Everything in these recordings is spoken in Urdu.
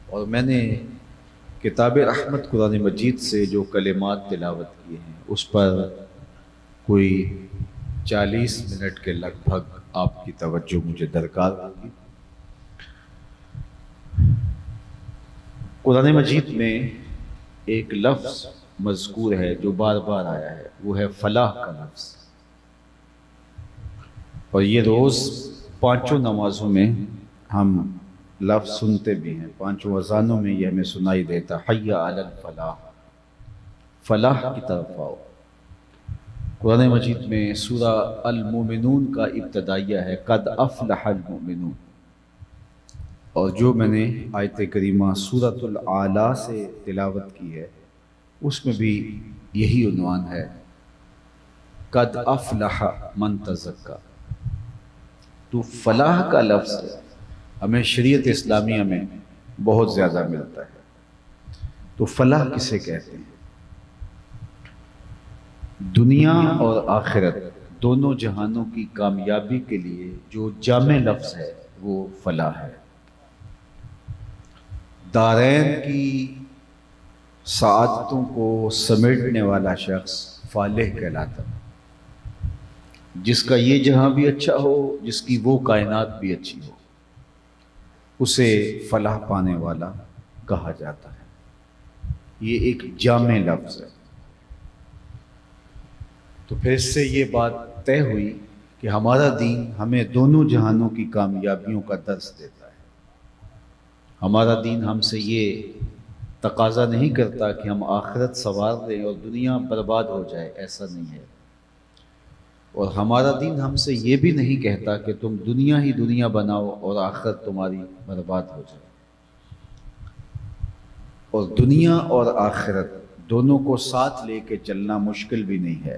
اور میں نے کتاب رحمت قرآن مجید سے جو کلمات تلاوت کیے ہیں اس پر کوئی 40 منٹ کے لگ بھگ آپ کی توجہ مجھے درکار ہوگی۔ قرآن مجید میں ایک لفظ مذکور ہے جو بار بار آیا ہے، وہ ہے فلاح کا لفظ، اور یہ روز پانچوں نمازوں میں ہم لفظ سنتے بھی ہیں، پانچوں اذانوں میں یہ ہمیں سنائی دیتا، حی علی الفلاح، فلاح کی طرف آؤ۔ قرآن مجید میں سورہ المومنون کا ابتدائیہ ہے، قد افلح المؤمنون، اور جو میں نے آیت کریمہ سورۃ الاعلیٰ سے تلاوت کی ہے اس میں بھی یہی عنوان ہے، قد افلح من تزکا۔ تو فلاح کا لفظ ہمیں شریعت اسلامیہ میں بہت زیادہ ملتا ہے۔ تو فلاح کسے کہتے ہیں؟ دنیا اور آخرت دونوں جہانوں کی کامیابی کے لیے جو جامع لفظ ہے وہ فلاح ہے۔ دارین کی سعادتوں کو سمیٹنے والا شخص فالح کہلاتا ہے، جس کا یہ جہاں بھی اچھا ہو، جس کی وہ کائنات بھی اچھی ہو، اسے فلاح پانے والا کہا جاتا ہے۔ یہ ایک جامع لفظ ہے۔ تو پھر اس سے یہ بات طے ہوئی کہ ہمارا دین ہمیں دونوں جہانوں کی کامیابیوں کا درس دیتا ہے۔ ہمارا دین ہم سے یہ تقاضا نہیں کرتا کہ ہم آخرت سنوار دیں اور دنیا برباد ہو جائے، ایسا نہیں ہے۔ اور ہمارا دین ہم سے یہ بھی نہیں کہتا کہ تم دنیا ہی دنیا بناؤ اور آخرت تمہاری برباد ہو جائے۔ اور دنیا اور آخرت دونوں کو ساتھ لے کے چلنا مشکل بھی نہیں ہے،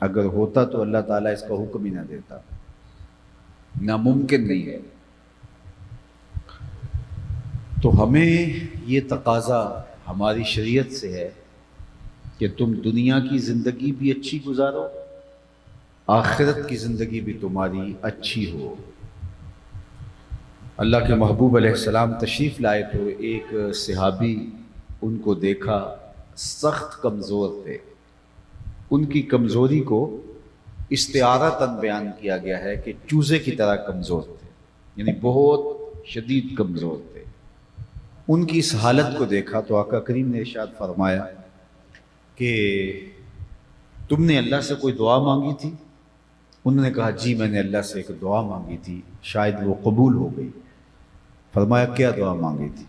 اگر ہوتا تو اللہ تعالیٰ اس کا حکم ہی نہ دیتا، ناممکن نہیں ہے۔ تو ہمیں یہ تقاضا ہماری شریعت سے ہے کہ تم دنیا کی زندگی بھی اچھی گزارو، آخرت کی زندگی بھی تمہاری اچھی ہو۔ اللہ کے محبوب علیہ السلام تشریف لائے تو ایک صحابی ان کو دیکھا، سخت کمزور تھے۔ ان کی کمزوری کو استعارتاً بیان کیا گیا ہے کہ چوزے کی طرح کمزور تھے، یعنی بہت شدید کمزور تھے۔ ان کی اس حالت کو دیکھا تو آقا کریم نے ارشاد فرمایا کہ تم نے اللہ سے کوئی دعا مانگی تھی؟ انہوں نے کہا جی میں نے اللہ سے ایک دعا مانگی تھی، شاید وہ قبول ہو گئی۔ فرمایا کیا دعا مانگی تھی؟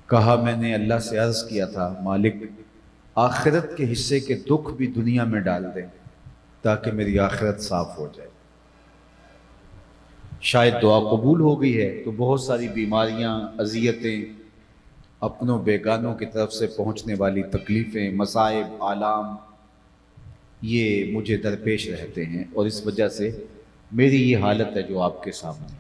کہا میں نے اللہ سے عرض کیا تھا مالک آخرت کے حصے کے دکھ بھی دنیا میں ڈال دیں تاکہ میری آخرت صاف ہو جائے۔ شاید دعا قبول ہو گئی ہے تو بہت ساری بیماریاں، اذیتیں، اپنوں بیگانوں کی طرف سے پہنچنے والی تکلیفیں، مصائب، آلام، یہ مجھے درپیش رہتے ہیں، اور اس وجہ سے میری یہ حالت ہے جو آپ کے سامنے ہے۔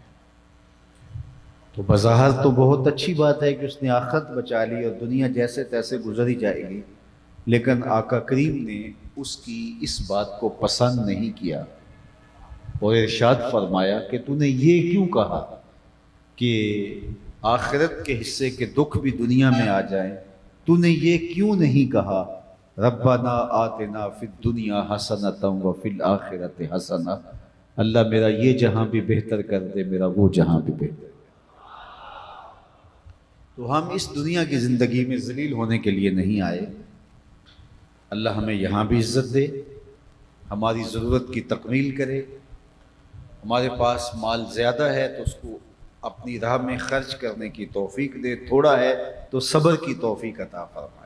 تو بظاہر تو بہت اچھی بات ہے کہ اس نے آخرت بچا لی اور دنیا جیسے تیسے گزر ہی جائے گی، لیکن آقا کریم نے اس کی اس بات کو پسند نہیں کیا اور ارشاد فرمایا کہ تو نے یہ کیوں کہا کہ آخرت کے حصے کے دکھ بھی دنیا میں آ جائیں؟ تو نے یہ کیوں نہیں کہا ربنا آتنا فی الدنیا حسنۃ وفی الآخرۃ حسنہ، اللہ میرا یہ جہاں بھی بہتر کر دے، میرا وہ جہاں بھی بہتر۔ تو ہم اس دنیا کی زندگی میں ذلیل ہونے کے لیے نہیں آئے، اللہ ہمیں یہاں بھی عزت دے، ہماری ضرورت کی تکمیل کرے، ہمارے پاس مال زیادہ ہے تو اس کو اپنی راہ میں خرچ کرنے کی توفیق دے، تھوڑا ہے تو صبر کی توفیق عطا فرمائے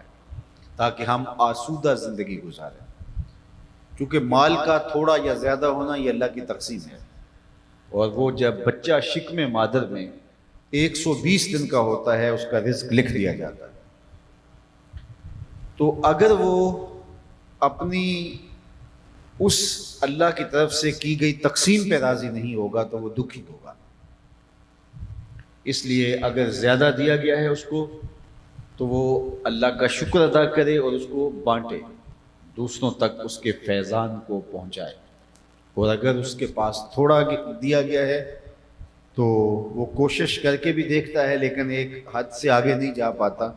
تاکہ ہم آسودہ زندگی گزاریں، کیونکہ مال کا تھوڑا یا زیادہ ہونا یہ اللہ کی تقسیم ہے، اور وہ جب بچہ شکم مادر میں 120 دن کا ہوتا ہے اس کا رزق لکھ دیا جاتا ہے۔ تو اگر وہ اپنی اس اللہ کی طرف سے کی گئی تقسیم پہ راضی نہیں ہوگا تو وہ دکھی ہوگا۔ اس لیے اگر زیادہ دیا گیا ہے اس کو تو وہ اللہ کا شکر ادا کرے اور اس کو بانٹے، دوسروں تک اس کے فیضان کو پہنچائے، اور اگر اس کے پاس تھوڑا دیا گیا ہے تو وہ کوشش کر کے بھی دیکھتا ہے لیکن ایک حد سے آگے نہیں جا پاتا،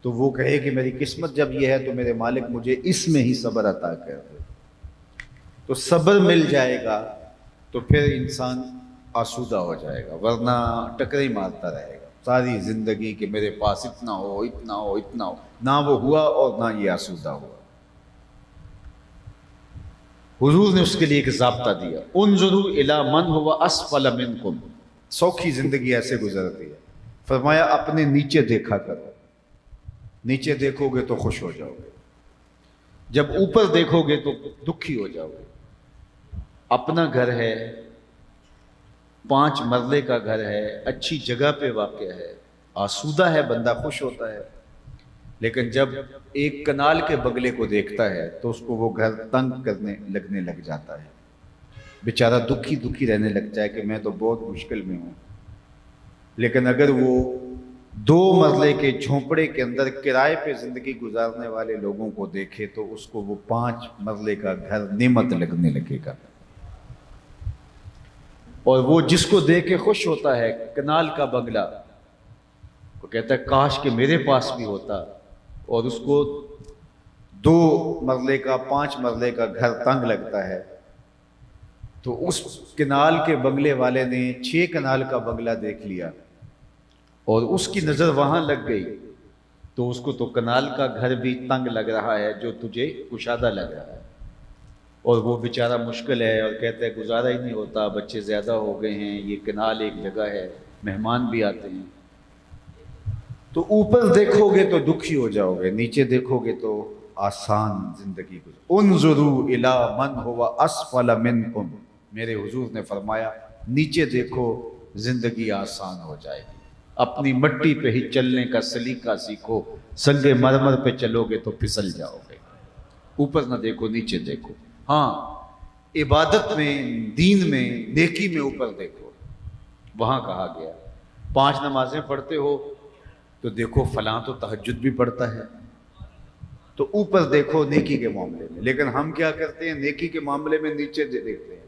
تو وہ کہے کہ میری قسمت جب یہ ہے تو میرے مالک مجھے اس میں ہی صبر عطا کر دے، تو صبر مل جائے گا تو پھر انسان آسودہ ہو جائے گا، ورنہ ٹکرے مارتا رہے گا ساری زندگی کہ میرے پاس اتنا ہو اتنا ہو اتنا ہو، نہ وہ ہوا اور نہ یہ آسودہ ہوا۔ حضور نے اس کے لیے ایک ضابطہ دیا، انظروا الی من هو اسفل منکم، سوکھی زندگی ایسے گزرتی ہے، فرمایا اپنے نیچے دیکھا کرو، نیچے دیکھو گے تو خوش ہو جاؤ گے، جب اوپر دیکھو گے تو دکھی ہو جاؤ گے۔ اپنا گھر ہے، 5 مرلے کا گھر ہے، اچھی جگہ پہ واقع ہے، آسودہ ہے، بندہ خوش ہوتا ہے، لیکن جب ایک کنال کے بگلے کو دیکھتا ہے تو اس کو وہ گھر تنگ کرنے لگنے لگ جاتا ہے، بیچارہ دکھی دکھی رہنے لگتا ہے کہ میں تو بہت مشکل میں ہوں۔ لیکن اگر وہ 2 مرلے کے جھونپڑے کے اندر کرائے پہ زندگی گزارنے والے لوگوں کو دیکھے تو اس کو وہ 5 مرلے کا گھر نعمت لگنے لگے گا، اور وہ جس کو دیکھ کے خوش ہوتا ہے کنال کا بنگلہ، وہ کہتا ہے کاش کہ میرے پاس بھی ہوتا، اور اس کو 2 مرلے کا 5 مرلے کا گھر تنگ لگتا ہے، تو اس کنال کے بنگلے والے نے 6 کنال کا بنگلہ دیکھ لیا اور اس کی نظر وہاں لگ گئی، تو اس کو تو کنال کا گھر بھی تنگ لگ رہا ہے جو تجھے کشادہ لگ رہا ہے، اور وہ بیچارہ مشکل ہے اور کہتا ہے گزارا ہی نہیں ہوتا، بچے زیادہ ہو گئے ہیں، یہ کنال ایک جگہ ہے، مہمان بھی آتے ہیں۔ تو اوپر دیکھو گے تو دکھی ہو جاؤ گے، نیچے دیکھو گے تو آسان زندگی گزر۔ انظروا الی من هو اسفل منکم، میرے حضور نے فرمایا نیچے دیکھو زندگی آسان ہو جائے گی، اپنی مٹی پہ ہی چلنے کا سلیقہ سیکھو، سنگ مرمر پہ چلو گے تو پھسل جاؤ گے، اوپر نہ دیکھو نیچے دیکھو۔ ہاں عبادت میں، دین میں، نیکی میں اوپر دیکھو، وہاں کہا گیا 5 نمازیں پڑھتے ہو تو دیکھو فلاں تو تہجد بھی پڑھتا ہے، تو اوپر دیکھو نیکی کے معاملے میں۔ لیکن ہم کیا کرتے ہیں، نیکی کے معاملے میں نیچے دیکھتے ہیں،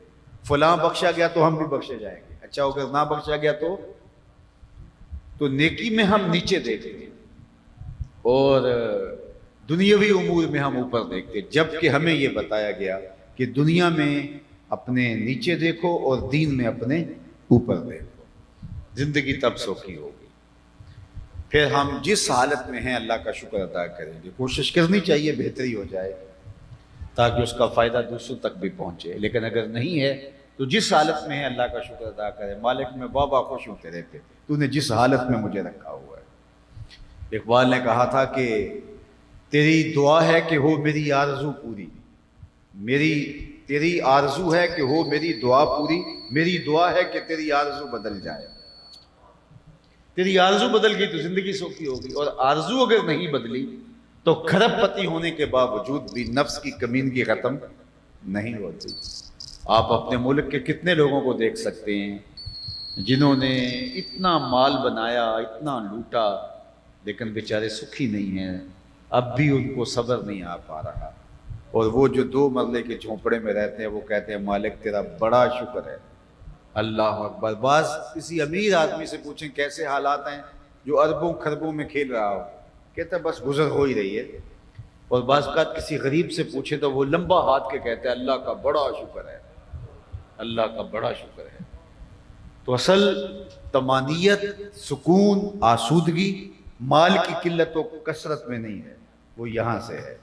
فلاں بخشا گیا تو ہم بھی بخشے جائیں گے، اچھا اگر نہ بخشا گیا تو نیکی میں ہم نیچے دیکھتے ہیں اور دنیاوی امور میں ہم اوپر دیکھتے ہیں، جبکہ ہمیں یہ بتایا گیا کہ دنیا میں اپنے نیچے دیکھو اور دین میں اپنے اوپر دیکھو، زندگی تب سوکھی ہوگی۔ پھر ہم جس حالت میں ہیں اللہ کا شکر ادا کریں گے، کوشش کرنی چاہیے بہتری ہو جائے تاکہ اس کا فائدہ دوسروں تک بھی پہنچے، لیکن اگر نہیں ہے تو جس حالت میں ہے اللہ کا شکر ادا کرے، مالک میں بابا خوش ہوں تیرے پہ، تو نے جس حالت میں مجھے رکھا ہوا ہے۔ اقبال نے کہا تھا کہ تیری دعا ہے کہ ہو میری آرزو پوری، تیری آرزو ہے کہ ہو میری دعا پوری، میری دعا ہے کہ تیری آرزو بدل جائے۔ تیری آرزو بدل گئی تو زندگی سوکھی ہوگی، اور آرزو اگر نہیں بدلی تو کھرب پتی ہونے کے باوجود بھی نفس کی کمینگی ختم نہیں ہوتی۔ آپ اپنے ملک کے کتنے لوگوں کو دیکھ سکتے ہیں جنہوں نے اتنا مال بنایا، اتنا لوٹا، لیکن بیچارے سکھی نہیں ہیں، اب بھی ان کو صبر نہیں آ پا رہا، اور وہ جو 2 مرلے کے جھونپڑے میں رہتے ہیں وہ کہتے ہیں مالک تیرا بڑا شکر ہے۔ اللہ اکبر۔ بعض کسی امیر آدمی سے پوچھیں کیسے حالات ہیں جو اربوں خربوں میں کھیل رہا ہو، کہتا ہے بس گزر ہو ہی رہی ہے، اور بعض اوقات کسی غریب سے پوچھیں تو وہ لمبا ہاتھ کے کہتے ہیں اللہ کا بڑا شکر ہے، اللہ کا بڑا شکر ہے۔ تو اصل طمانیت، سکون، آسودگی مال کی قلت و کثرت میں نہیں ہے، وہ یہاں سے ہے۔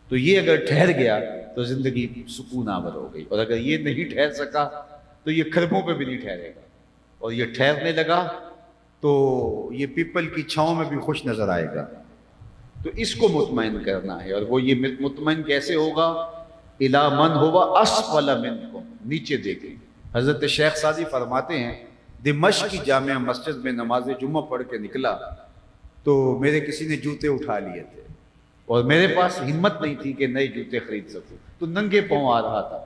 تو یہ اگر ٹھہر گیا تو زندگی سکون آور ہو گئی، اور اگر یہ نہیں ٹھہر سکا تو یہ خربوں پہ بھی نہیں ٹھہرے گا، اور یہ ٹھہرنے لگا تو یہ پیپل کی چھاؤں میں بھی خوش نظر آئے گا۔ تو اس کو مطمئن کرنا ہے، اور وہ یہ مطمئن کیسے ہوگا؟ الی من ہوا اسفل منکم، نیچے دیکھیں۔ حضرت شیخ سعدی فرماتے ہیں دمشق کی جامع مسجد میں نماز جمعہ پڑھ کے نکلا تو میرے کسی نے جوتے اٹھا لیے تھے، اور میرے پاس ہمت نہیں تھی کہ نئے جوتے خرید سکوں، تو ننگے پاؤں آ رہا تھا،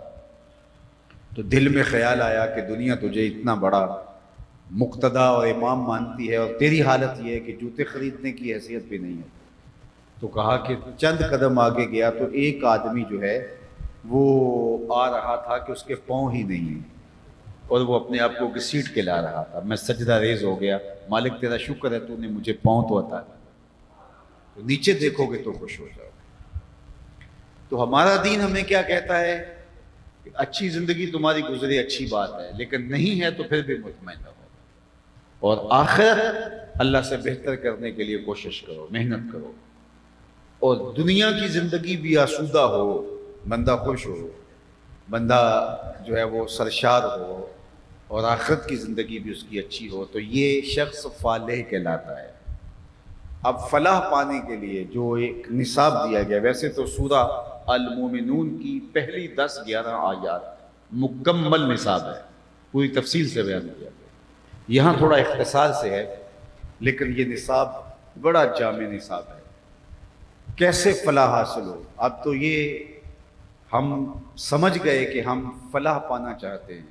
تو دل میں خیال آیا کہ دنیا تجھے اتنا بڑا مقتدا اور امام مانتی ہے اور تیری حالت یہ ہے کہ جوتے خریدنے کی حیثیت بھی نہیں ہے۔ تو کہا کہ چند قدم آگے گیا تو ایک آدمی جو ہے وہ آ رہا تھا کہ اس کے پاؤں ہی نہیں ہیں، اور وہ اپنے آپ کو گھسیٹ کے لا رہا تھا. میں سجدہ ریز ہو گیا. مالک تیرا شکر ہے تو نے مجھے پاؤں تو عطا کیا. تو نیچے دیکھو گے تو خوش ہو جاؤ. تو ہمارا دین ہمیں کیا کہتا ہے کہ اچھی زندگی تمہاری گزرے اچھی بات ہے، لیکن نہیں ہے تو پھر بھی مطمئن رہو، اور آخرت اللہ سے بہتر کرنے کے لیے کوشش کرو، محنت کرو. اور دنیا کی زندگی بھی آسودہ ہو، بندہ خوش ہو، بندہ جو ہے وہ سرشار ہو، اور آخرت کی زندگی بھی اس کی اچھی ہو، تو یہ شخص فالح کہلاتا ہے. اب فلاح پانے کے لیے جو ایک نصاب دیا گیا، ویسے تو سورہ المومنون کی پہلی 10-11 آیات مکمل نصاب ہے، پوری تفصیل سے بیان کیا گیا. یہاں تھوڑا اختصار سے ہے، لیکن یہ نصاب بڑا جامع نصاب ہے. کیسے فلاح حاصل ہو؟ اب تو یہ ہم سمجھ گئے کہ ہم فلاح پانا چاہتے ہیں،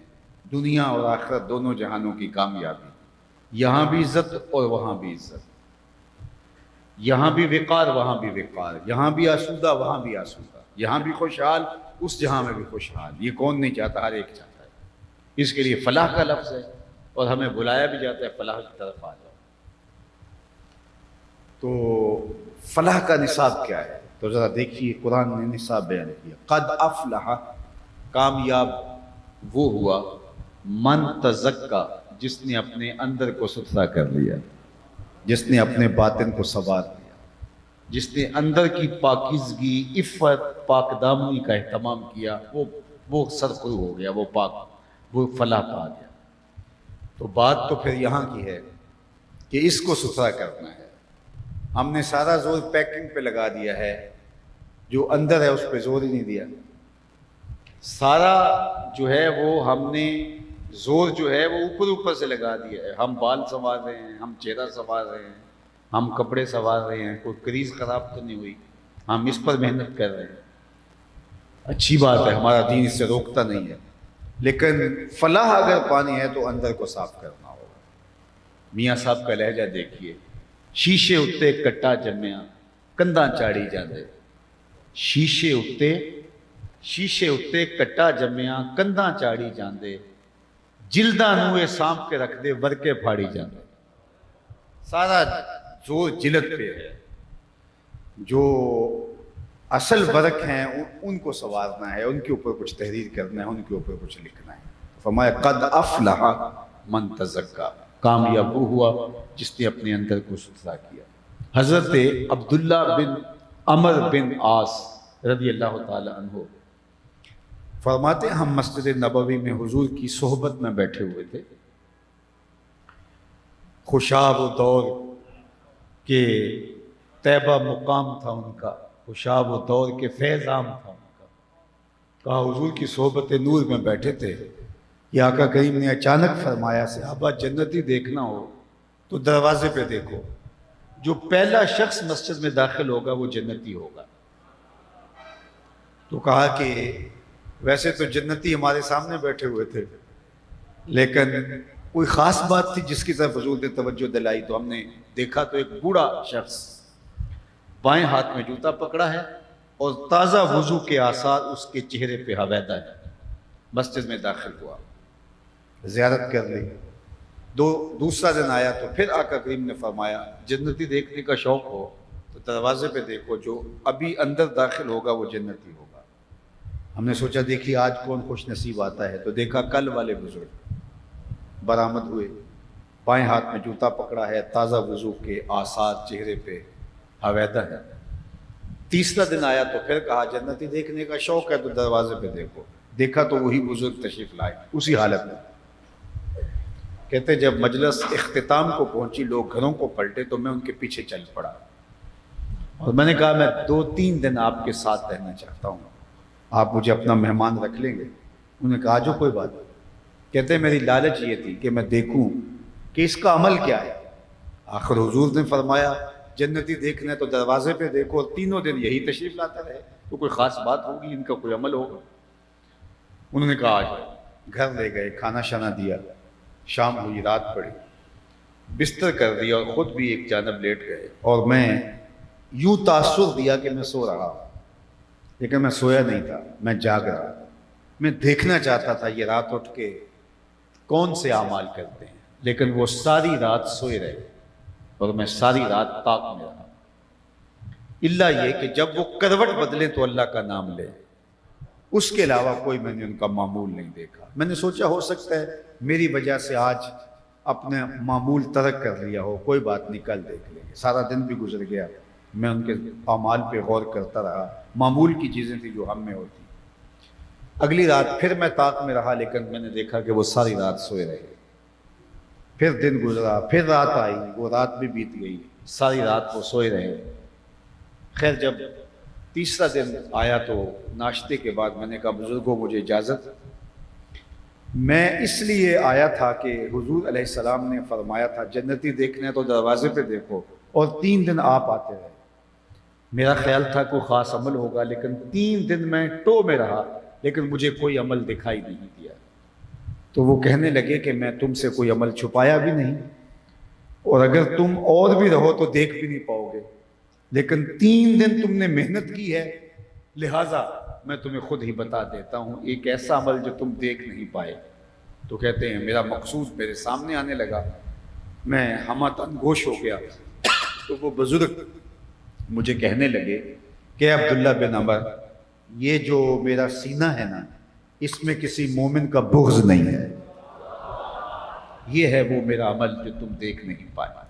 دنیا اور آخرت دونوں جہانوں کی کامیابی، یہاں بھی عزت اور وہاں بھی عزت، یہاں بھی وقار وہاں بھی وقار، یہاں بھی آسودہ وہاں بھی آسودہ، یہاں بھی خوشحال اس جہاں میں بھی خوشحال. یہ کون نہیں چاہتا؟ ہر ایک چاہتا ہے. اس کے لیے فلاح کا لفظ ہے، اور ہمیں بلایا بھی جاتا ہے فلاح کی طرف آ جاؤ. تو فلاح کا نصاب کیا ہے؟ تو ذرا دیکھیے قرآن نے نصاب بیان کیا. قد افلح، کامیاب وہ ہوا، من تزکا، جس نے اپنے اندر کو ستھرا کر لیا، جس نے اپنے باطن کو سنوار لیا، جس نے اندر کی پاکیزگی، عفت، پاک دامنی کا اہتمام کیا، وہ سرخرو ہو گیا، وہ پاک، وہ فلاح پا گیا. تو بات تو پھر یہاں کی ہے کہ اس کو ستھرا کرنا ہے. ہم نے سارا زور پیکنگ پہ لگا دیا ہے، جو اندر ہے اس پہ زور ہی نہیں دیا. سارا جو ہے وہ ہم نے زور جو ہے وہ اوپر سے لگا دیا ہے. ہم بال سنوار رہے ہیں، ہم چہرہ سنوار رہے ہیں، ہم کپڑے سنوار رہے ہیں، کوئی کریز خراب تو نہیں ہوئی، ہم اس پر محنت کر رہے ہیں. اچھی بات ہے، ہمارا دین اس سے روکتا نہیں ہے، لیکن فلاح اگر پانی ہے تو اندر کو صاف کرنا ہوگا. میاں صاحب کا لہجہ دیکھیے، شیشے اتے کٹا جمیا کندھاں چاڑی جاندے. شیشے اتے کٹا جمیا کندھاں چاڑی جاندے، جلداں نوے سانپ کے رکھ دے ورکے پھاڑی جاندے. سارا زور جلد پہ ہے. جو اصل ورق ہیں ان کو سنوارنا ہے، ان کے اوپر کچھ تحریر کرنا ہے، ان کے اوپر کچھ لکھنا ہے. فرمایا قد افلح من تزکا، کامیاب وہ ہوا جس نے اپنے اندر کو ستھرا کیا. حضرت عبداللہ بن عمر بن عاص رضی اللہ تعالی عنہ فرماتے ہیں، ہم مسجد نبوی میں حضور کی صحبت میں بیٹھے ہوئے تھے. خوشاب و دور کے طیبہ مقام تھا ان کا، خوشاب و دور کے فیض عام تھا ان کا. کہا حضور کی صحبت نور میں بیٹھے تھے، یہ آقا کریم نے اچانک فرمایا، صحابہ جنتی دیکھنا ہو تو دروازے پہ دیکھو، جو پہلا شخص مسجد میں داخل ہوگا وہ جنتی ہوگا. تو کہا کہ ویسے تو جنتی ہمارے سامنے بیٹھے ہوئے تھے، لیکن کوئی خاص بات تھی جس کی طرف حضور نے توجہ دلائی. تو ہم نے دیکھا تو ایک بوڑھا شخص بائیں ہاتھ میں جوتا پکڑا ہے اور تازہ وضو کے آثار اس کے چہرے پہ حویدہ ہے. مسجد میں داخل ہوا، زیارت کر لی. دوسرا دن آیا تو پھر آقا کریم نے فرمایا، جنتی دیکھنے کا شوق ہو تو دروازے پہ دیکھو، جو ابھی اندر داخل ہوگا وہ جنتی ہوگا. ہم نے سوچا دیکھیے آج کون خوش نصیب آتا ہے. تو دیکھا کل والے بزرگ برآمد ہوئے، بائیں ہاتھ میں جوتا پکڑا ہے، تازہ وضو کے آثار چہرے پہ حویدہ ہے. تیسرا دن آیا تو پھر کہا جنتی دیکھنے کا شوق ہے تو دروازے پہ دیکھو. دیکھا تو وہی بزرگ تشریف لائے اسی حالت میں. کہتے جب مجلس اختتام کو پہنچی، لوگ گھروں کو پلٹے تو میں ان کے پیچھے چل پڑا، اور میں نے کہا میں 2-3 دن آپ کے ساتھ رہنا چاہتا ہوں، آپ مجھے اپنا مہمان رکھ لیں گے؟ انہوں نے کہا جو کوئی بات نہیں. کہتے میری لالچ یہ تھی کہ میں دیکھوں کہ اس کا عمل کیا ہے. آخر حضور نے فرمایا جنتی دیکھنا ہے تو دروازے پہ دیکھو، اور تینوں دن یہی تشریف لاتا رہے تو کوئی خاص بات ہوگی، ان کا کوئی عمل ہوگا. انہوں نے کہا آج گھر لے گئے، کھانا شانا دیا، شام ہوئی، رات پڑی، بستر کر دیا اور خود بھی ایک جانب لیٹ گئے. اور میں یوں تاثر دیا کہ میں سو رہا، لیکن میں سویا نہیں تھا، میں جاگ رہا. میں دیکھنا چاہتا تھا یہ رات اٹھ کے کون سے اعمال کرتے ہیں، لیکن وہ ساری رات سوئے رہے اور میں ساری رات طاق میں رہا، الا یہ کہ جب وہ کروٹ بدلے تو اللہ کا نام لے، اس کے علاوہ کوئی میں نے ان کا معمول نہیں دیکھا۔ میں نے سوچا ہو سکتا ہے میری وجہ سے آج اپنے معمول ترک کر لیا ہو، کوئی بات نہیں، کل دیکھ لیں گے۔ سارا دن بھی گزر گیا، میں ان کے اعمال پہ غور کرتا رہا، معمول کی چیزیں تھیں جو ہم میں ہوتی۔ اگلی رات پھر میں طاق میں رہا، لیکن میں نے دیکھا کہ وہ ساری رات سوئے رہے۔ پھر دن گزرا، پھر رات آئی، وہ رات بھی بیت گئی، ساری رات وہ سوئے رہے۔ خیر جب تیسرا دن آیا تو ناشتے کے بعد میں نے کہا بزرگوں مجھے اجازت، میں اس لیے آیا تھا کہ حضور علیہ السلام نے فرمایا تھا جنتی دیکھنا ہے تو دروازے پہ دیکھو، اور 3 دن آپ آتے رہے۔ میرا خیال تھا کوئی خاص عمل ہوگا، لیکن 3 دن میں ٹو میں رہا لیکن مجھے کوئی عمل دکھائی نہیں دیا۔ تو وہ کہنے لگے کہ میں تم سے کوئی عمل چھپایا بھی نہیں، اور اگر تم اور بھی رہو تو دیکھ بھی نہیں پاؤ گے، لیکن 3 دن تم نے محنت کی ہے، لہٰذا میں تمہیں خود ہی بتا دیتا ہوں ایک ایسا عمل جو تم دیکھ نہیں پائے۔ تو کہتے ہیں میرا مقصود میرے سامنے آنے لگا، میں ہمہ گوش ہو گیا۔ تو وہ بزرگ مجھے کہنے لگے کہ عبداللہ بن عمر، یہ جو میرا سینہ ہے نا، اس میں کسی مومن کا بغض نہیں ہے، یہ ہے وہ میرا عمل جو تم دیکھ نہیں پائے۔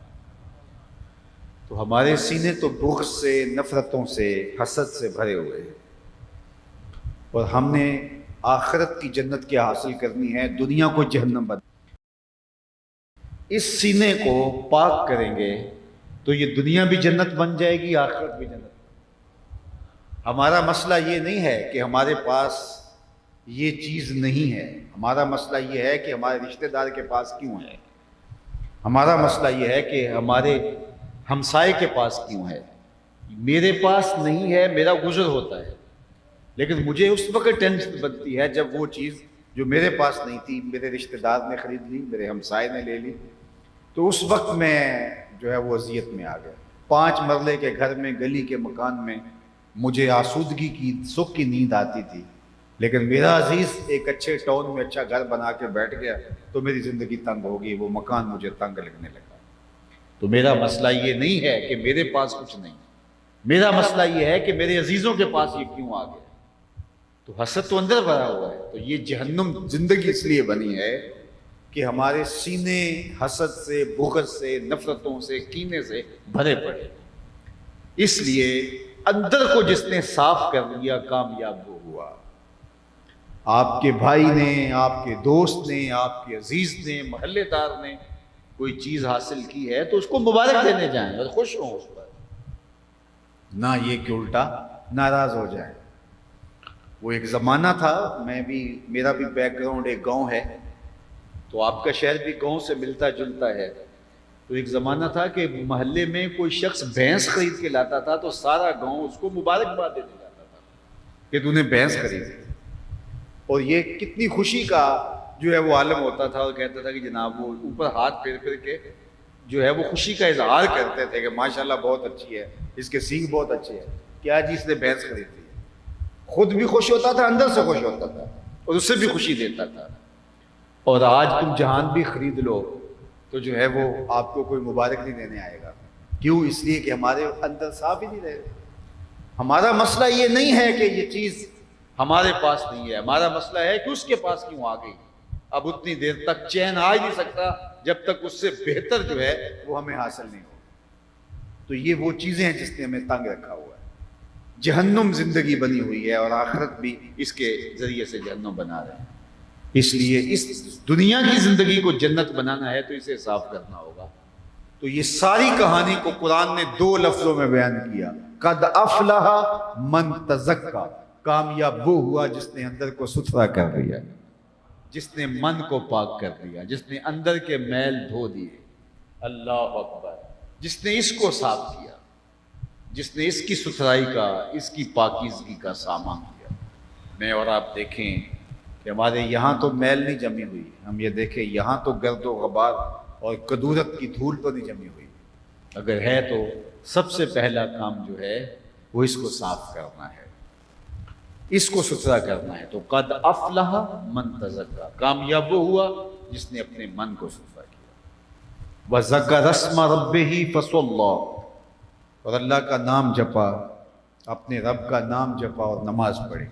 تو ہمارے سینے تو بغض سے، نفرتوں سے، حسد سے بھرے ہوئے ہیں، اور ہم نے آخرت کی جنت کیا حاصل کرنی ہے، دنیا کو جہنم بنا۔ اس سینے کو پاک کریں گے تو یہ دنیا بھی جنت بن جائے گی، آخرت بھی جنت۔ ہمارا مسئلہ یہ نہیں ہے کہ ہمارے پاس یہ چیز نہیں ہے، ہمارا مسئلہ یہ ہے کہ ہمارے رشتہ دار کے پاس کیوں ہے، ہمارا مسئلہ یہ ہے کہ ہمارے ہمسائے کے پاس کیوں ہے۔ میرے پاس نہیں ہے، میرا گزر ہوتا ہے، لیکن مجھے اس وقت ٹینشن بنتی ہے جب وہ چیز جو میرے پاس نہیں تھی میرے رشتہ دار نے خرید لی، میرے ہمسائے نے لے لی، تو اس وقت میں جو ہے وہ اذیت میں آ گیا۔ 5 مرلے کے گھر میں، گلی کے مکان میں مجھے آسودگی کی، سکھ کی نیند آتی تھی، لیکن میرا عزیز ایک اچھے ٹاؤن میں اچھا گھر بنا کے بیٹھ گیا تو میری زندگی تنگ ہوگی، وہ مکان مجھے تنگ لگنے لگا۔ تو میرا مسئلہ یہ نہیں ہے کہ میرے پاس کچھ نہیں، میرا مسئلہ یہ ہے کہ میرے عزیزوں کے پاس یہ کیوں آ گیا۔ تو حسد تو اندر بھرا ہوا ہے، تو یہ جہنم زندگی اس لیے بنی ہے کہ ہمارے سینے حسد سے، بغض سے، نفرتوں سے، کینے سے بھرے پڑے۔ اس لیے اندر کو جس نے صاف کر لیا کامیاب وہ ہوا۔ آپ کے بھائی نے، آپ کے دوست نے، آپ کے عزیز نے، محلے دار نے کوئی چیز حاصل کی ہے تو اس کو مبارک دینے جائیں اور خوش ہوں اس پر، نہ یہ کہ الٹا ناراض ہو جائیں۔ وہ ایک زمانہ تھا، میرا بھی بیک گراؤنڈ ایک گاؤں ہے، تو آپ کا شہر بھی گاؤں سے ملتا جلتا ہے۔ تو ایک زمانہ تھا کہ محلے میں کوئی شخص بھینس خرید کے لاتا تھا تو سارا گاؤں اس کو مبارکباد دینے جاتا تھا کہ تو نے بھینس خریدی، اور یہ کتنی خوشی کا جو ہے وہ عالم ہوتا تھا، اور کہتا تھا کہ جناب وہ اوپر ہاتھ پھیر پھیر کے جو ہے وہ خوشی کا اظہار کرتے تھے کہ ماشاءاللہ بہت اچھی ہے، اس کے سینگ بہت اچھے ہیں، کیا جی اس نے بھینس خریدی۔ خود بھی خوش ہوتا تھا، اندر سے خوش ہوتا تھا، اور اس سے بھی خوشی دیتا تھا۔ اور آج تم جہان بھی خرید لو تو جو ہے وہ آپ کو کوئی مبارک نہیں دینے آئے گا۔ کیوں؟ اس لیے کہ ہمارے اندر صاف ہی نہیں رہے۔ ہمارا مسئلہ یہ نہیں ہے کہ یہ چیز ہمارے پاس نہیں ہے، ہمارا مسئلہ ہے کہ اس کے پاس کیوں آ گئی۔ اب اتنی دیر تک چین آ ہی نہیں سکتا جب تک اس سے بہتر جو ہے وہ ہمیں حاصل نہیں ہو۔ تو یہ وہ چیزیں ہیں جس نے ہمیں تنگ رکھا ہوا ہے۔ جہنم زندگی بنی ہوئی ہے، اور آخرت بھی اس کے ذریعے سے جہنم بنا رہے ہیں۔ اس لیے اس دنیا کی زندگی کو جنت بنانا ہے تو اسے صاف کرنا ہوگا۔ تو یہ ساری کہانی کو قرآن نے 2 لفظوں میں بیان کیا، قد افلح من تزکا، کامیاب وہ ہوا جس نے اندر کو ستھرا کر دیا، جس نے من کو پاک کر دیا، جس نے اندر کے میل دھو دیے، اللہ اکبر، جس نے اس کو صاف کیا، جس نے اس کی ستھرائی کا، اس کی پاکیزگی کا سامان کیا۔ میں اور آپ دیکھیں کہ ہمارے یہاں تو میل نہیں جمی ہوئی، ہم یہ دیکھیں یہاں تو گرد و غبار اور کدورت کی دھول تو نہیں جمی ہوئی، اگر ہے تو سب سے پہلا کام جو ہے وہ اس کو صاف کرنا ہے، اس کو ستھرا کرنا ہے۔ تو قد افلح من تزکا، کامیاب وہ ہوا جس نے اپنے من کو ستھرا کیا۔ وَذَكَرَ اسْمَ رَبِّهِ فَصَلَّى، اور اللہ کا نام جپا، اپنے رب کا نام جپا اور نماز پڑھی۔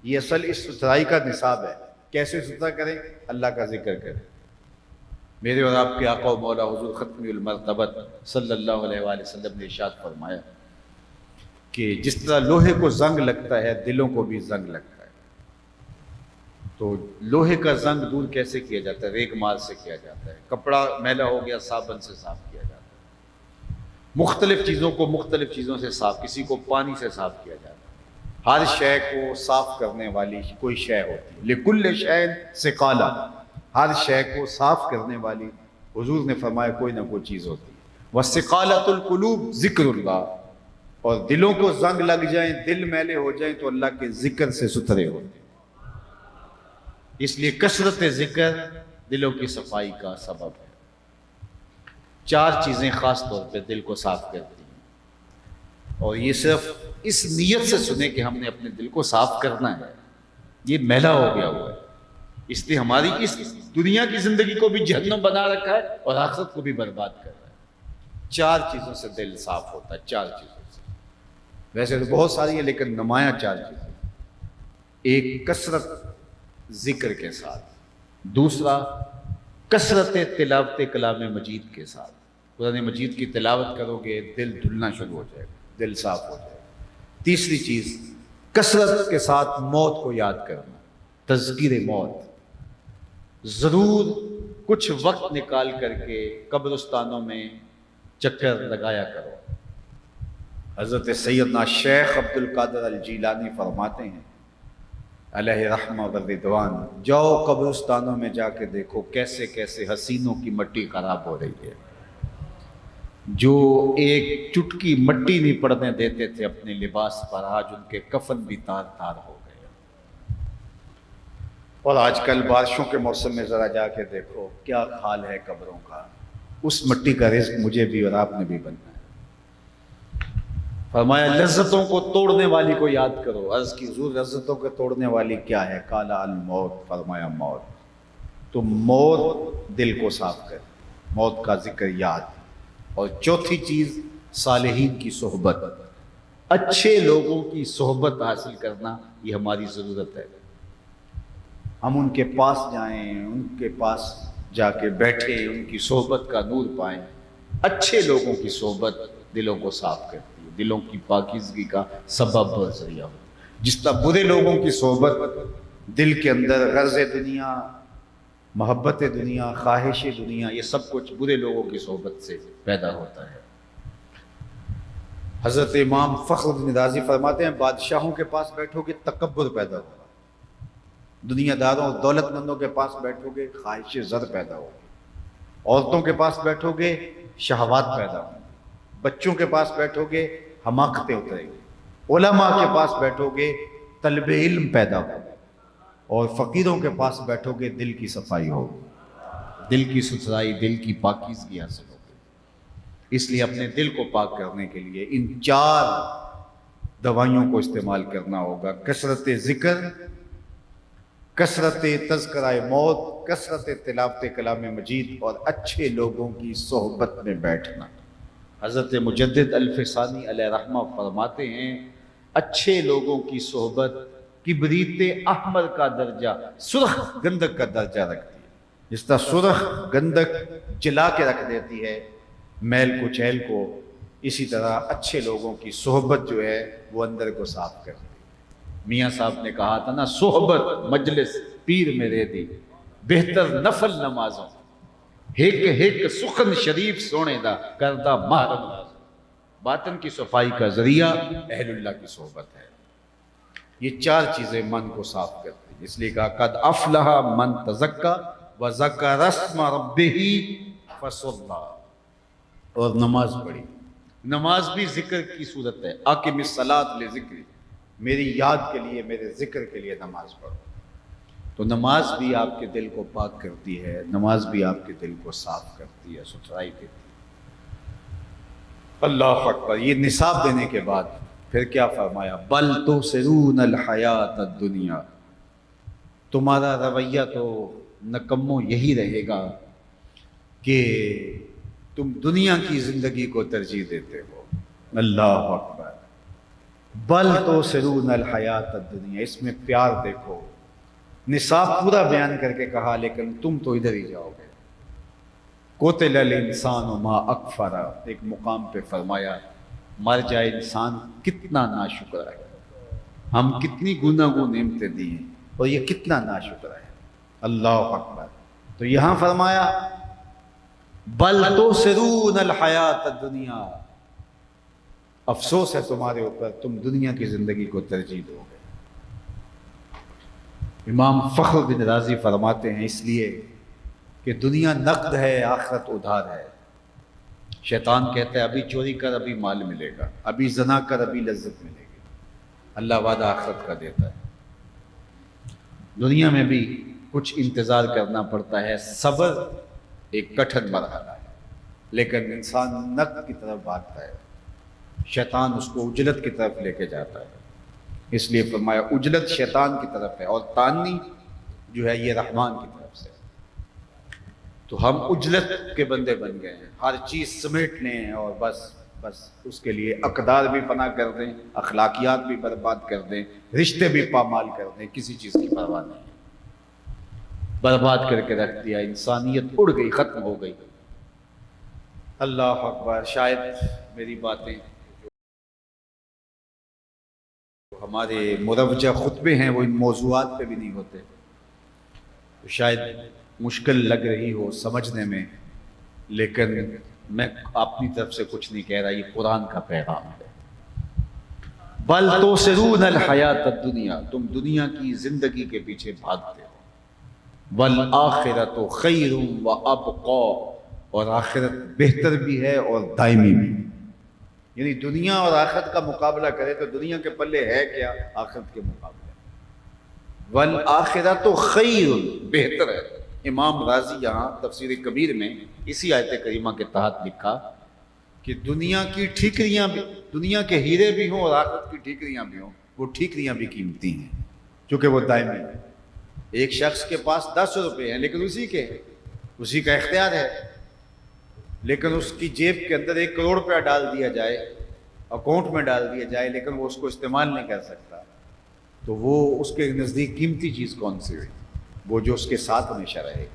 یہ اصل اس ستھرائی کا نصاب ہے۔ کیسے ستھرا کریں؟ اللہ کا ذکر کریں۔ میرے اور آپ کے آقا و مولا حضور ختم المرتبت صلی اللہ علیہ وآلہ وسلم نے ارشاد فرمایا کہ جس طرح لوہے کو زنگ لگتا ہے دلوں کو بھی زنگ لگتا ہے۔ تو لوہے کا زنگ دور کیسے کیا جاتا ہے؟ ریگ مال سے کیا جاتا ہے۔ کپڑا میلا ہو گیا صابن سے صاف کیا جاتا ہے۔ مختلف چیزوں کو مختلف چیزوں سے صاف، کسی کو پانی سے صاف کیا جاتا ہے۔ ہر شے کو صاف کرنے والی کوئی شے ہوتی ہے۔ لِكُلِّ شَيْءٍ ثِقَالًا، ہر شے کو صاف کرنے والی حضور نے فرمایا کوئی نہ کوئی چیز ہوتی ہے۔ وَثِقَالَةُ الْقُلُوبِ ذِكْرُ اللَّهِ، اور دلوں کو زنگ لگ جائیں، دل میلے ہو جائیں تو اللہ کے ذکر سے ستھرے ہوتے ہیں۔ اس لیے کثرت ذکر دلوں کی صفائی کا سبب ہے۔ 4 چیزیں خاص طور پہ دل کو صاف کرتی ہیں، اور یہ صرف اس نیت سے سنیں کہ ہم نے اپنے دل کو صاف کرنا ہے۔ یہ میلا ہو گیا ہوا ہے، اس لیے ہماری اس دنیا کی زندگی کو بھی جہنم بنا رکھا ہے اور آخرت کو بھی برباد کر رہا ہے۔ 4 چیزوں سے دل صاف ہوتا ہے، 4 چیزوں سے۔ ویسے تو بہت ساری ہیں لیکن نمایاں 4 چیزیں۔ ایک کثرت ذکر کے ساتھ، دوسرا کثرت تلاوت کلام مجید کے ساتھ۔ قرآن مجید کی تلاوت کرو گے دل دھلنا شروع ہو جائے گا، دل صاف ہو جائے گا۔ تیسری چیز کثرت کے ساتھ موت کو یاد کرنا، تذکیر موت۔ ضرور کچھ وقت نکال کر کے قبرستانوں میں چکر لگایا کرو۔ حضرت سیدنا شیخ عبد القادر الجیلانی فرماتے ہیں علیہ رحمہ و رضوان، جاؤ قبرستانوں میں جا کے دیکھو کیسے کیسے حسینوں کی مٹی خراب ہو رہی ہے۔ جو ایک چٹکی مٹی نہیں پڑنے دیتے تھے اپنے لباس پر، آج ان کے کفن بھی تار تار ہو گئے۔ اور آج کل بارشوں کے موسم میں ذرا جا کے دیکھو کیا حال ہے قبروں کا۔ اس مٹی کا رزق مجھے بھی اور آپ نے بھی بننا ہے۔ فرمایا لذتوں کو توڑنے والی کو یاد کرو۔ عرض کی حضور لذتوں کو توڑنے والی کیا ہے؟ قال الموت، فرمایا موت۔ تو موت دل کو صاف کر، موت کا ذکر یاد۔ اور چوتھی چیز صالحین کی صحبت، اچھے لوگوں کی صحبت حاصل کرنا، یہ ہماری ضرورت ہے۔ ہم ان کے پاس جائیں، ان کے پاس جا کے بیٹھیں، ان کی صحبت کا نور پائیں۔ اچھے لوگوں کی صحبت دلوں کو صاف کرتی ہے، دلوں کی پاکیزگی کا سبب اور ذریعہ ہو۔ جس طرح برے لوگوں کی صحبت دل کے اندر غرض دنیا، محبت دنیا، خواہش دنیا، یہ سب کچھ برے لوگوں کی صحبت سے پیدا ہوتا ہے۔ حضرت امام فخر الدین رازی فرماتے ہیں بادشاہوں کے پاس بیٹھو گے تکبر پیدا ہوگا، دنیا داروں اور دولت مندوں کے پاس بیٹھو گے خواہش زر پیدا ہوگی، عورتوں کے پاس بیٹھو گے شہوات پیدا ہوں، بچوں کے پاس بیٹھو گے حماقتیں اتریں گی، علماء کے پاس بیٹھو گے طلب علم پیدا ہوگا، اور فقیروں کے پاس بیٹھو گے دل کی صفائی ہوگی، دل کی ستھرائی، دل کی پاکیزگی حاصل ہوگی۔ اس لیے اپنے دل کو پاک کرنے کے لیے ان 4 دوائیوں کو استعمال کرنا ہوگا۔ کثرت ذکر، کثرت تذکرہ موت، کثرت تلاوت کلام مجید، اور اچھے لوگوں کی صحبت میں بیٹھنا۔ حضرت مجدد الفسانی علیہ رحمہ فرماتے ہیں اچھے لوگوں کی صحبت کبریت احمر کا درجہ، سرخ گندک کا درجہ رکھتی ہے۔ جس طرح سرخ گندک جلا کے رکھ دیتی ہے میل کچیل کو، اسی طرح اچھے لوگوں کی صحبت جو ہے وہ اندر کو صاف کرتی ہے۔ میاں صاحب نے کہا تھا نا، صحبت مجلس پیر میرے دی، بہتر نفل نمازوں، ہک ہک سخن شریف سونے دا کردہ محرم نازوں۔ باطن کی صفائی کا ذریعہ اہل اللہ کی صحبت ہے۔ یہ 4 چیزیں من کو صاف کرتی ہیں، اس لیے کہا قد افلح من تزکا وذکر اسم ربہ فصلی، اور نماز پڑھی۔ نماز بھی ذکر کی صورت ہے، اقم الصلاۃ لذکری، میری یاد کے لیے، میرے ذکر کے لیے نماز پڑھو۔ تو نماز بھی آپ کے دل کو پاک کرتی ہے، نماز بھی آپ کے دل کو صاف کرتی ہے، ستھرائی دیتی ہے۔ اللہ اکبر۔ یہ نصاب دینے کے بعد پھر کیا فرمایا؟ بل تؤثرون الحیات الدنیا، تمہارا رویہ تو نکموں یہی رہے گا کہ تم دنیا کی زندگی کو ترجیح دیتے ہو۔ اللہ اکبر، بل تؤثرون الحیات الدنیا، اس میں پیار دیکھو، نصاب پورا بیان کر کے کہا لیکن تم تو ادھر ہی جاؤ گے۔ قتل الانسان ما اکفر، ایک مقام پہ فرمایا مر جائے انسان کتنا ناشکر ہے، ہم کتنی گناگوں نعمتیں دی ہیں اور یہ کتنا ناشکر ہے۔ اللہ اکبر، تو یہاں فرمایا بل تؤثرون الحیات الدنیا، افسوس ہے تمہارے اوپر، تم دنیا کی زندگی کو ترجیح دو گے۔ امام فخر بن رازی فرماتے ہیں اس لیے کہ دنیا نقد ہے، آخرت ادھار ہے۔ شیطان کہتا ہے ابھی چوری کر ابھی مال ملے گا، ابھی زنا کر ابھی لذت ملے گی، اللہ وعدہ آخرت کا دیتا ہے۔ دنیا میں بھی کچھ انتظار کرنا پڑتا ہے، صبر ایک کٹھن مرحلہ ہے، لیکن انسان نقد کی طرف بھاگتا ہے، شیطان اس کو اجلت کی طرف لے کے جاتا ہے۔ اس لیے فرمایا اجلت شیطان کی طرف ہے اور تانی جو ہے یہ رحمان کی طرف سے۔ تو ہم اجلت کے بندے بن گئے ہیں، ہر چیز سمیٹ لیں اور بس اس کے لیے اقدار بھی فنا کر دیں، اخلاقیات بھی برباد کر دیں، رشتے بھی پامال کر دیں، کسی چیز کی پرواہ نہیں، برباد کر کے رکھ دیا، انسانیت اڑ گئی، ختم ہو گئی۔ اللہ اکبر، شاید میری باتیں ہمارے مروجہ خطبے ہیں وہ ان موضوعات پہ بھی نہیں ہوتے، تو شاید مشکل لگ رہی ہو سمجھنے میں، لیکن میں اپنی طرف سے کچھ نہیں کہہ رہا، یہ قرآن کا پیغام ہے۔ بل تؤثرون الحیات الدنیا، تم دنیا کی زندگی کے پیچھے بھاگتے ہو، والآخرۃ خیر وابقی، اور آخرت بہتر بھی ہے اور دائمی بھی۔ یعنی دنیا اور آخرت کا مقابلہ کرے تو دنیا کے پلے ہے کیا آخرت کے مقابلے، والآخرۃ خیر، بہتر ہے۔ امام راضی یہاں تفسیر کبیر میں اسی آیت کریمہ کے تحت لکھا کہ دنیا کی ٹھیکریاں بھی، دنیا کے ہیرے بھی ہوں اور آخرت کی ٹھیکریاں بھی ہوں، وہ ٹھیکریاں بھی قیمتی ہیں کیونکہ وہ دائمی ہیں۔ ایک شخص کے پاس 10 روپے ہیں لیکن اسی کا اختیار ہے، لیکن اس کی جیب کے اندر 1 کروڑ روپیہ ڈال دیا جائے، اکاؤنٹ میں ڈال دیا جائے، لیکن وہ اس کو استعمال نہیں کر سکتا، تو وہ اس کے نزدیک قیمتی چیز کون سی ہوئی؟ وہ جو اس کے ساتھ ہمیشہ رہے گی۔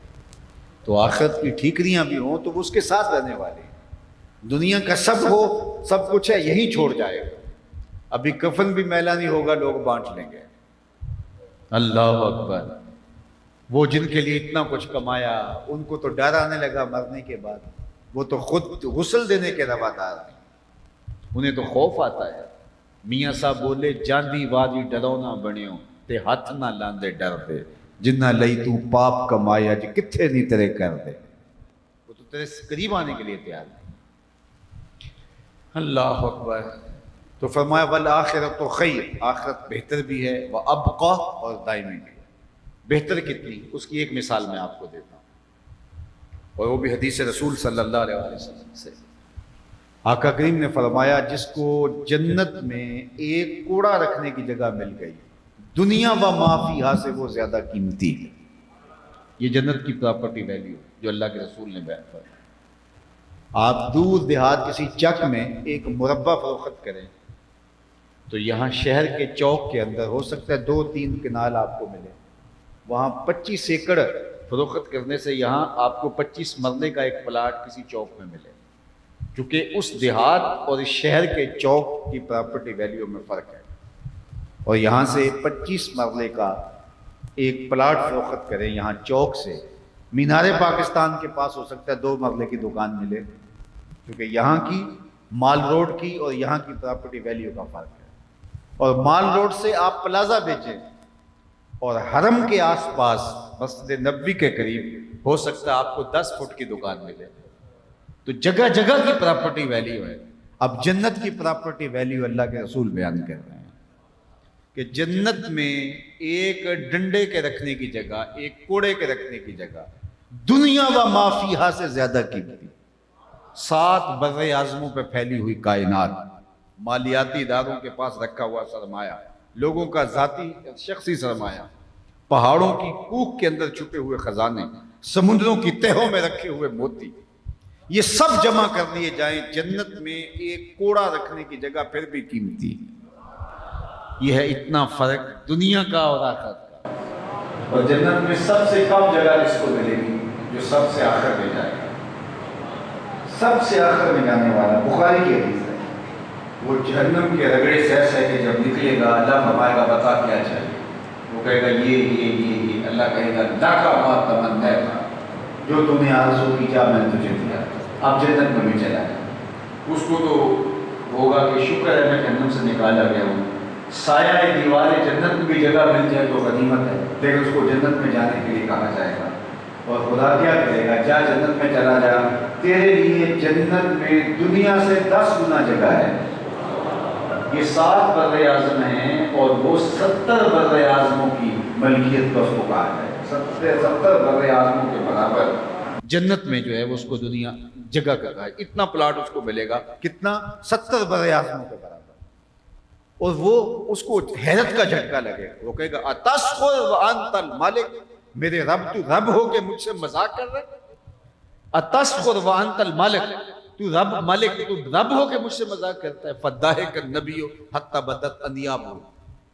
تو آخرت کی ٹھیکریاں بھی ہوں تو وہ اس کے ساتھ رہنے والی ہیں۔ دنیا کا سب ہو، سب کچھ ہے، یہی چھوڑ جائے گا، ابھی کفن بھی میلا نہیں ہوگا، لوگ بانٹ لیں گے۔ اللہ اکبر، وہ جن کے لیے اتنا کچھ کمایا ان کو تو ڈر آنے لگا مرنے کے بعد، وہ تو خود غسل دینے کے روادار ہیں، انہیں تو خوف آتا ہے۔ میاں صاحب بولے جاندی وادی ڈرونا بنیو تے ہاتھ نہ لاندے ڈر دے، جنہ لئی تو پاپ کمایا جی کتھے نہیں تیرے کر دے، وہ تو تیرے قریب آنے کے لیے تیار نہیں۔ اللہ اکبر، تو فرمایا والآخرۃ خیر، آخرت بہتر بھی ہے، وابقی، اور دائمی بھی ہے۔ بہتر کتنی، اس کی ایک مثال میں آپ کو دیتا ہوں، اور وہ بھی حدیث رسول صلی اللہ علیہ وسلم سے۔ آقا کریم نے فرمایا جس کو جنت میں ایک کوڑا رکھنے کی جگہ مل گئی، دنیا و ما فیہا سے وہ زیادہ قیمتی ہے۔ یہ جنت کی پراپرٹی ویلیو جو اللہ کے رسول نے بیان فرمایا۔ آپ دور دیہات کسی چک میں ایک مربع فروخت کریں تو یہاں شہر کے چوک کے اندر ہو سکتا ہے 2-3 کنال آپ کو ملے، وہاں 25 ایکڑ فروخت کرنے سے یہاں آپ کو 25 مرلے کا ایک پلاٹ کسی چوک میں ملے، کیونکہ اس دیہات اور اس شہر کے چوک کی پراپرٹی ویلیو میں فرق ہے۔ اور یہاں سے 25 مرلے کا ایک پلاٹ فروخت کریں یہاں چوک سے، مینار پاکستان کے پاس ہو سکتا ہے 2 مرلے کی دکان ملے، کیونکہ یہاں کی مال روڈ کی اور یہاں کی پراپرٹی ویلیو کا فرق ہے۔ اور مال روڈ سے آپ پلازا بیچیں اور حرم کے آس پاس مسجد نبوی کے قریب ہو سکتا ہے آپ کو 10 فٹ کی دکان ملے، تو جگہ جگہ کی پراپرٹی ویلیو ہے۔ اب جنت کی پراپرٹی ویلیو اللہ کے رسول بیان کر رہے ہیں کہ جنت میں ایک ڈنڈے کے رکھنے کی جگہ، ایک کوڑے کے رکھنے کی جگہ، دنیا و ما فیہا سے زیادہ قیمتی، 7 بر اعظموں پہ پھیلی ہوئی کائنات، مالیاتی اداروں کے پاس رکھا ہوا سرمایہ، لوگوں کا ذاتی شخصی سرمایہ، پہاڑوں کی کوکھ کے اندر چھپے ہوئے خزانے، سمندروں کی تہوں میں رکھے ہوئے موتی، یہ سب جمع کر لیے جائیں، جنت میں ایک کوڑا رکھنے کی جگہ پھر بھی قیمتی ہے۔ یہ ہے اتنا فرق دنیا کا اور آخرت کا۔ اور جنت میں سب سے کم جگہ اس کو ملے گی جو سب سے آخر میں جائے گا، سب سے آخر میں جانے والا۔ بخاری کی حدیث ہے، وہ جہنم کے رگڑے سہ سہ کے جب نکلے گا، اللہ فرمائے گا بتا کیا چاہیے، وہ کہے گا یہ اللہ کہے گا لاکا ما تمنا تھا، جو تم نے آرزو کی جا میں نے تجھے دیا، اب جنت میں بھی چلا گیا۔ اس کو تو ہوگا کہ شکر ہے میں جہنم سے نکالا گیا ہوں، سایہ دیواریں جنت میں بھی جگہ مل جائے تو غنیمت ہے، لیکن اس کو جنت میں جانے کے لیے کہا جائے گا، اور خدا کیا کرے گا، جا جنت میں چلا جا، تیرے لیے جنت میں دنیا سے 10 گنا جگہ ہے۔ یہ 7 بر اعظم ہیں اور وہ 70 بر اعظموں کی ملکیت کا اس کو کہا ہے، 70 بر اعظموں کے برابر جنت میں جو ہے وہ اس کو دنیا جگہ کا کہا ہے۔ اتنا پلاٹ اس کو ملے گا، کتنا؟ 70 بر اعظموں کے برابر۔ اور وہ اس کو حیرت کا جھٹکا لگے، وہ کہے گا اتسخر وانت الملک، میرے رب تو رب ہو کے مجھ سے مذاق کر رہے؟ اتسخر وانت الملک، تو رب ملک، تو رب ہو کے مجھ سے مذاق کرتا ہے۔ فضحک النبی حتی بدت انیابہ،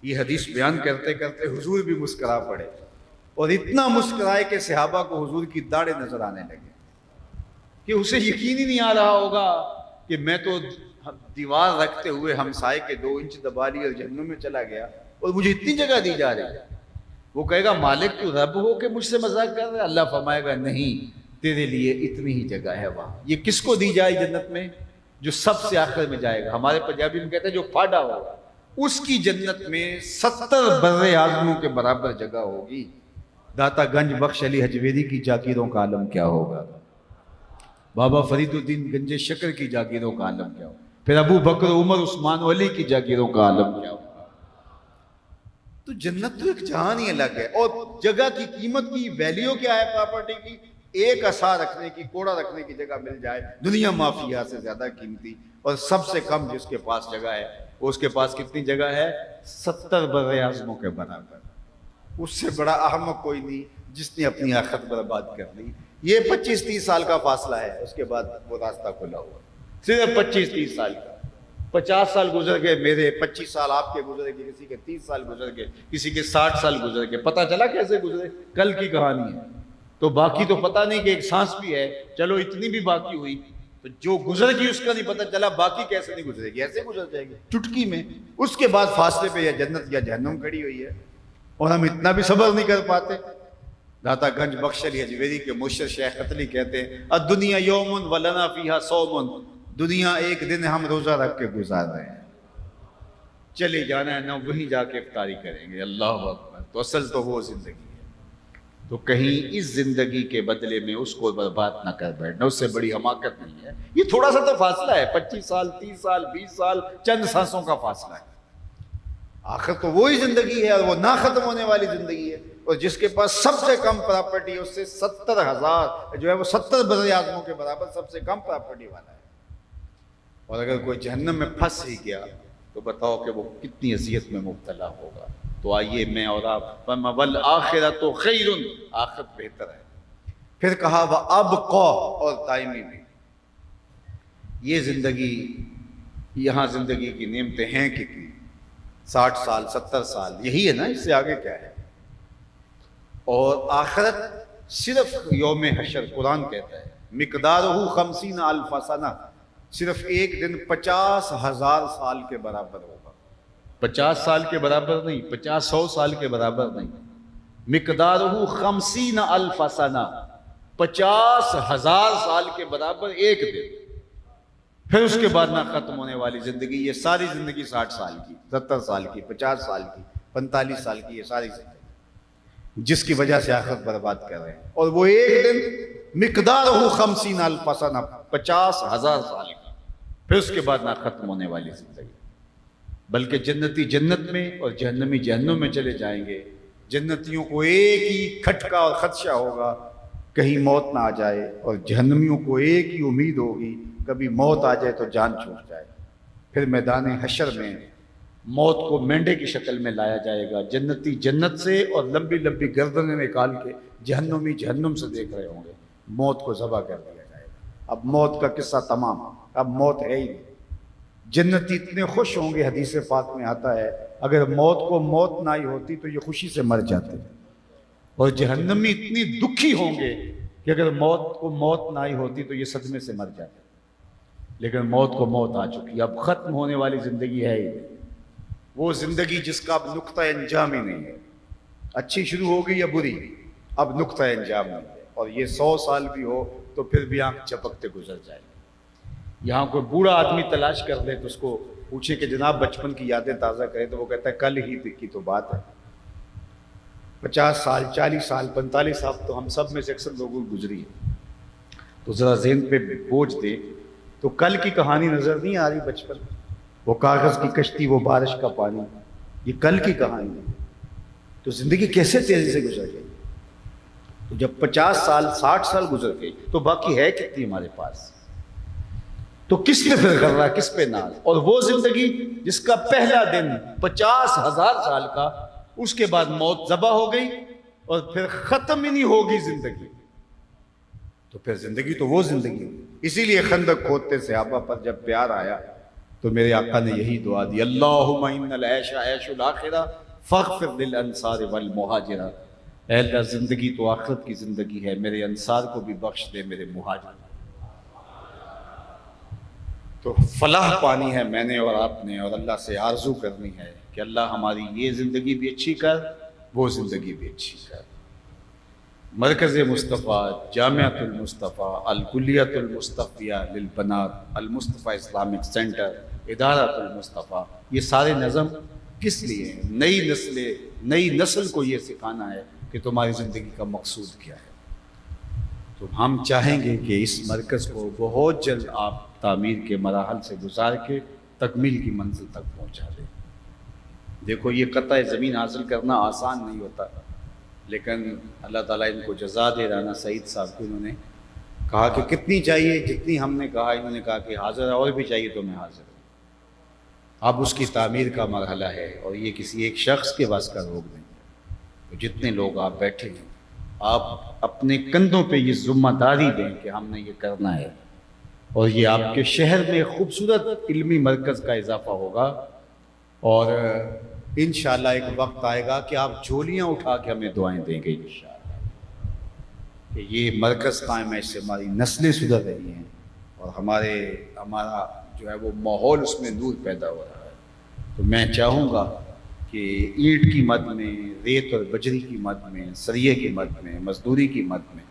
یہ حدیث بیان کرتے کرتے حضور بھی مسکرا پڑے، اور اتنا مسکرائے کہ صحابہ کو حضور کی داڑھیں نظر آنے لگے، کہ اسے یقین ہی نہیں آ رہا ہوگا کہ میں تو دیوار رکھتے ہوئے ہمسائے کے 2 انچ دبا لی اور جہنم میں چلا گیا، اور مجھے اتنی جگہ دی جا رہی ہے۔ وہ کہے گا مالک تو رب ہو کہ مجھ سے مذاق کر رہا ہے؟ اللہ فرمائے گا نہیں، تیرے لیے اتنی ہی جگہ ہے وہاں۔ یہ کس کو دی جائے جنت میں؟ جو سب سے آخر میں جائے گا۔ ہمارے پنجابی میں کہتے ہیں جو پھاڑا ہوگا، اس کی جنت میں 70 بر اعظموں کے برابر جگہ ہوگی۔ داتا گنج بخش علی حجویری کی جاگیروں کا عالم کیا ہوگا، بابا فرید الدین گنج شکر کی جاگیروں کا عالم کیا ہوگا، پھر ابو بکر عمر عثمان علی کی جاگیروں کا عالم کیا ہوگا۔ تو جنت تو ایک جہان ہی الگ ہے۔ اور جگہ کی قیمت کی ویلیو کیا ہے پراپرٹی کی؟ ایک عصا رکھنے کی، کوڑا رکھنے کی جگہ مل جائے، دنیا مافیا سے زیادہ قیمتی۔ اور سب سے کم جس کے پاس جگہ ہے، اس کے پاس کتنی جگہ ہے؟ 70 بر اعظموں کے برابر۔ اس سے بڑا احمق کوئی نہیں جس نے اپنی آخرت برباد کر لی۔ یہ 25-30 سال کا فاصلہ ہے، اس کے بعد وہ راستہ کھلا ہوا، صرف 25-30 سال کا۔ 50 سال گزر گئے میرے، 25 سال آپ کے گزر گئے، کسی کے 30 سال گزر گئے، کسی کے 60 سال گزر گئے، پتہ چلا کیسے گزرے؟ کل کی کہانی ہے، تو باقی تو پتہ نہیں کہ ایک سانس بھی ہے، چلو اتنی بھی باقی ہوئی، تو جو گزر گئی اس کا نہیں پتہ چلا، باقی کیسے نہیں گزرے گی، ایسے گزر جائے گی چٹکی میں۔ اس کے بعد فاصلے پہ یا جنت یا جہنم کھڑی ہوئی ہے، اور ہم اتنا بھی صبر نہیں کر پاتے۔ داتا گنج بخش علی حجویری کے مرشد شیخ قتلی کہتے ہیں الدنیا یوم ولنا فیہا صوم، دنیا ایک دن ہم روزہ رکھ کے گزار رہے ہیں، چلے جانا ہے، نہ وہیں جا کے افطاری کریں گے۔ اللہ اکبر۔ تو اصل تو وہ زندگی ہے، تو کہیں اس زندگی کے بدلے میں اس کو برباد نہ کر بیٹھنا، اس سے بڑی حماقت نہیں ہے۔ یہ تھوڑا سا تو فاصلہ ہے، 25 سال 30 سال 20 سال، چند سانسوں کا فاصلہ ہے۔ آخر تو وہی زندگی ہے، اور وہ نہ ختم ہونے والی زندگی ہے، اور جس کے پاس سب سے کم پراپرٹی ہے، اس سے 70,000 جو ہے وہ 70 بر اعظموں کے برابر سب سے کم پراپرٹی والا ہے۔ اور اگر کوئی جہنم میں پھنس ہی گیا تو بتاؤ کہ وہ کتنی اذیت میں مبتلا ہوگا۔ تو آئیے میں اور آپ وَالْآخِرَةُ خَيْرٌ، آخرت بہتر ہے۔ پھر کہا وَأَبْقَى، اور دائمی بھی۔ یہ زندگی، یہاں زندگی کی نعمتیں ہیں کتنی، 60 سال 70 سال، یہی ہے نا، اس سے آگے کیا ہے؟ اور آخرت صرف یوم حشر، قرآن کہتا ہے مقدارہ 50,000 سنہ، صرف ایک دن 50,000 سال کے برابر ہوگا۔ 50 سال کے برابر نہیں، 50-100 سال کے برابر نہیں، مقدارہ 50,000 سنہ، 50,000 سال کے برابر ایک دن۔ پھر اس کے بعد نہ ختم ہونے والی زندگی، یہ ساری زندگی 60 سال کی، 70 سال کی، 50 سال کی، 45 سال کی، یہ ساری زندگی جس کی وجہ سے آخرت برباد کر رہے ہیں۔ اور وہ ایک دن مقدارہ 50,000 سنہ، 50,000 سال کا، پھر اس کے بعد نہ ختم ہونے والی زندگی۔ بلکہ جنتی جنت میں اور جہنمی جہنم میں چلے جائیں گے۔ جنتیوں کو ایک ہی کھٹکا اور خدشہ ہوگا، کہیں موت نہ آ جائے، اور جہنمیوں کو ایک ہی امید ہوگی، کبھی موت آ جائے تو جان چھوٹ جائے۔ پھر میدان حشر میں موت کو مینڈے کی شکل میں لایا جائے گا، جنتی جنت سے اور لمبی لمبی گردنیں نکال کے جہنمی جہنم سے دیکھ رہے ہوں گے، موت کو ذبح کر دیا جائے گا۔ اب موت کا قصہ تمام، اب موت ہے ہی نہیں۔ جنتی اتنے خوش ہوں گے، حدیث پاک میں آتا ہے اگر موت کو موت نہ ہی ہوتی تو یہ خوشی سے مر جاتے، اور جہنمی اتنی دکھی ہوں گے کہ اگر موت کو موت نہ ہی ہوتی تو یہ صدمے سے مر جاتے۔ لیکن موت کو موت آ چکی، اب ختم ہونے والی زندگی ہے ہی نہیں، وہ زندگی جس کا اب نقطہ انجام ہی نہیں ہے، اچھی شروع ہو گئی یا بری، اب نقطہ انجام نہیں ہے۔ اور یہ 100 سال بھی ہو تو پھر بھی آنکھ جھپکتے گزر جائے گی۔ یہاں کوئی بوڑھا آدمی تلاش کر لے تو اس کو پوچھے کہ جناب بچپن کی یادیں تازہ کرے تو وہ کہتا ہے کل ہی کی تو بات ہے، 50 سال 40 سال 45 سال تو ہم سب میں سے اکثر لوگوں کی گزری ہے۔ تو ذرا ذہن پہ بوجھ دے تو کل کی کہانی نظر نہیں آ رہی، بچپن وہ کاغذ کی کشتی، وہ بارش کا پانی، یہ کل کی کہانی ہے۔ تو زندگی کیسے تیزی سے گزر گئی؟ تو جب 50 سال 60 سال گزر گئی تو باقی ہے کتنی ہمارے پاس؟ تو کس پہ پھر غرہ، کس پہ ناز؟ اور وہ زندگی جس کا پہلا دن 50,000 سال کا، اس کے بعد موت ذبح ہو گئی اور پھر ختم ہی نہیں ہوگی زندگی، تو پھر زندگی تو وہ زندگی ہوگی۔ اسی لیے خندق کھودتے صحابہ پر جب پیار آیا تو میرے آقا نے یہی دعا دی، اللہم ان العیش عیش الاخرہ فاغفر للانصار والمہاجرہ، اے اللہ زندگی تو آخرت کی زندگی ہے، میرے انصار کو بھی بخش دے، میرے مہاجر۔ تو فلاح پانی ہے میں نے اور آپ نے، اور اللہ سے آرزو کرنی ہے کہ اللہ ہماری یہ زندگی بھی اچھی کر، وہ زندگی بھی اچھی کر۔ مرکز مصطفیٰ، جامعۃ المصطفیٰ، الکلیۃ المصطفیہ للبنات، المصطفیٰ اسلامک سینٹر، ادارۃ المصطفیٰ، یہ سارے نظم کس لیے ہیں؟ نئی نسل کو یہ سکھانا ہے کہ تمہاری زندگی کا مقصود کیا ہے۔ تو ہم چاہیں گے کہ اس مرکز کو بہت جلد آپ تعمیر کے مراحل سے گزار کے تکمیل کی منزل تک پہنچا دیں۔ دیکھو یہ قطع زمین حاصل کرنا آسان نہیں ہوتا، لیکن اللہ تعالیٰ ان کو جزا دے، رانا سعید صاحب کو انہوں نے کہا کہ کتنی چاہیے، جتنی ہم نے کہا، انہوں نے کہا کہ حاضر ہے، اور بھی چاہیے تو میں حاضر ہوں۔ اب اس کی تعمیر کا مرحلہ ہے اور یہ کسی ایک شخص کے بس کا روک نہیں۔ تو جتنے لوگ آپ بیٹھے ہیں، آپ اپنے کندھوں پہ یہ ذمہ داری دیں کہ ہم نے یہ کرنا ہے، اور یہ آپ کے شہر میں خوبصورت علمی مرکز کا اضافہ ہوگا، اور انشاءاللہ ایک وقت آئے گا کہ آپ جھولیاں اٹھا کے ہمیں دعائیں دیں گے انشاءاللہ کہ یہ مرکز قائم ہے، اس سے ہماری نسلیں سدھر رہی ہیں اور ہمارا جو ہے وہ ماحول، اس میں نور پیدا ہو رہا ہے۔ تو میں چاہوں گا کہ اینٹ کی مد میں، ریت اور بجری کی مد میں، سریے کی مد میں، مزدوری کی مد میں،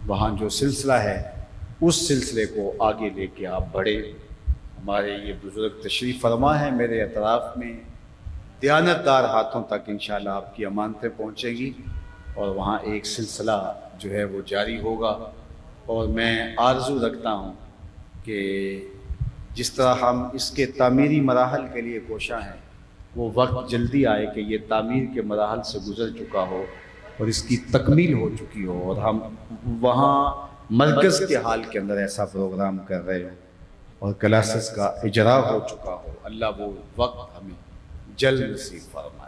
وہاں جو سلسلہ ہے اس سلسلے کو آگے لے کے آپ بڑھے۔ ہمارے یہ بزرگ تشریف فرما ہے میرے اطراف میں، دیانتدار ہاتھوں تک انشاءاللہ آپ کی امانتیں پہنچیں گی، اور وہاں ایک سلسلہ جو ہے وہ جاری ہوگا۔ اور میں آرزو رکھتا ہوں کہ جس طرح ہم اس کے تعمیری مراحل کے لیے کوشاں ہیں، وہ وقت جلدی آئے کہ یہ تعمیر کے مراحل سے گزر چکا ہو اور اس کی تکمیل ہو چکی ہو، اور ہم وہاں مرکز کے حال کے اندر ایسا پروگرام کر رہے ہوں اور کلاسز کا اجرا ہو چکا ہو۔ اللہ وہ وقت ہمیں جلد نصیب فرمائے۔